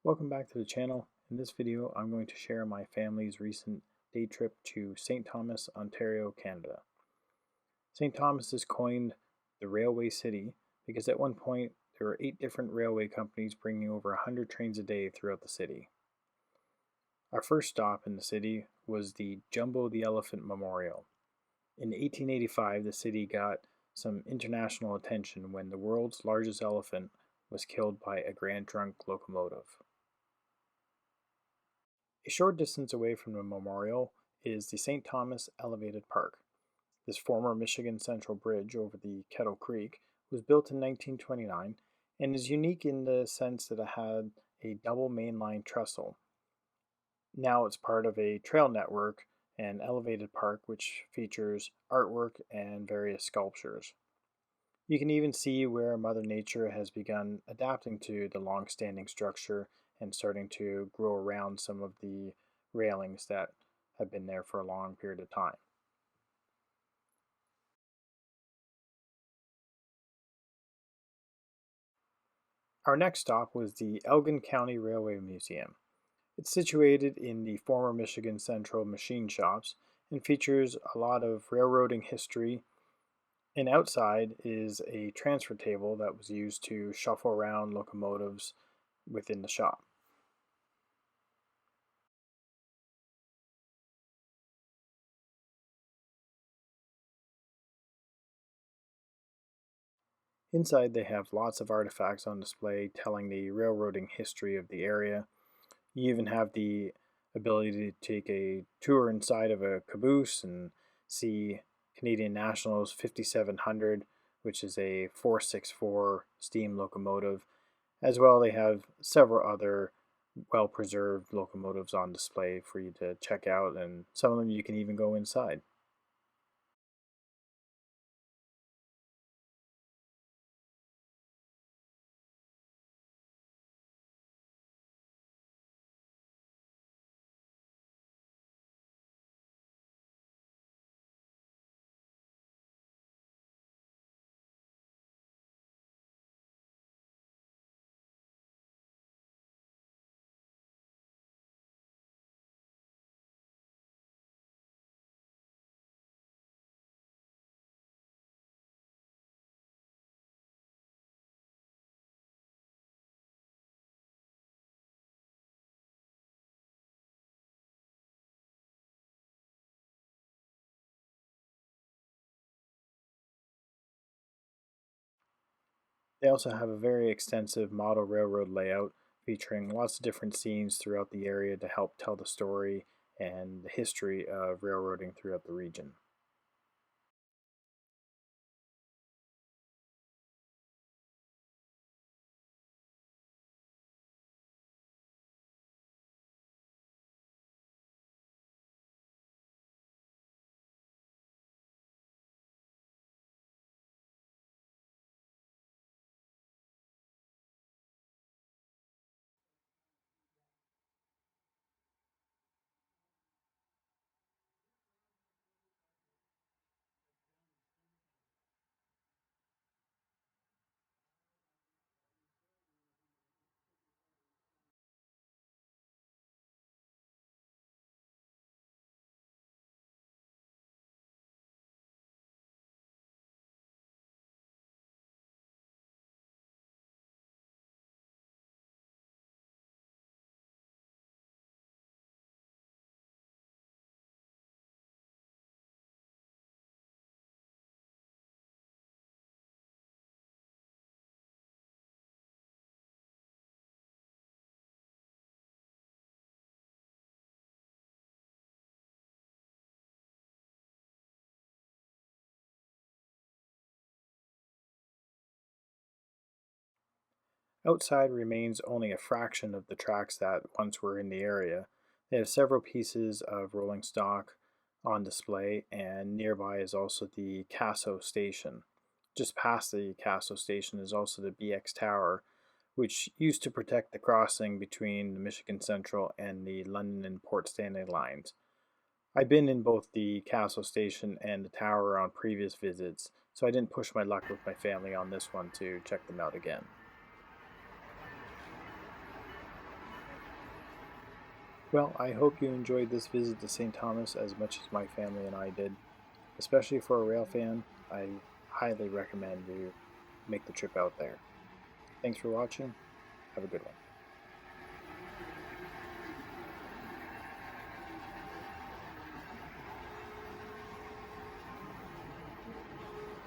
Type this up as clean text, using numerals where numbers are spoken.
Welcome back to the channel. In this video, I'm going to share my family's recent day trip to St. Thomas, Ontario, Canada. St. Thomas is coined the Railway City because at one point there were 8 different railway companies bringing over 100 trains a day throughout the city. Our first stop in the city was the Jumbo the Elephant Memorial. In 1885, the city got some international attention when the world's largest elephant was killed by a Grand Trunk locomotive. A short distance away from the memorial is the St. Thomas Elevated Park. This former Michigan Central Bridge over the Kettle Creek was built in 1929 and is unique in the sense that it had a double mainline trestle. Now it's part of a trail network and elevated park which features artwork and various sculptures. You can even see where Mother Nature has begun adapting to the long-standing structure and starting to grow around some of the railings that have been there for a long period of time. Our next stop was the Elgin County Railway Museum. It's situated in the former Michigan Central machine shops and features a lot of railroading history. And outside is a transfer table that was used to shuffle around locomotives within the shop. Inside they have lots of artifacts on display telling the railroading history of the area. You even have the ability to take a tour inside of a caboose and see Canadian National's 5700, which is a 464 steam locomotive. As well, they have several other well-preserved locomotives on display for you to check out, and some of them you can even go inside. They also have a very extensive model railroad layout featuring lots of different scenes throughout the area to help tell the story and the history of railroading throughout the region. Outside remains only a fraction of the tracks that once were in the area. They have several pieces of rolling stock on display, and nearby is also the Casso station. Just past the Casso station is also the BX Tower, which used to protect the crossing between the Michigan Central and the London and Port Stanley lines. I've been in both the Casso station and the tower on previous visits, so I didn't push my luck with my family on this one to check them out again. Well, I hope you enjoyed this visit to St. Thomas as much as my family and I did. Especially for a rail fan, I highly recommend you make the trip out there. Thanks for watching. Have a good one.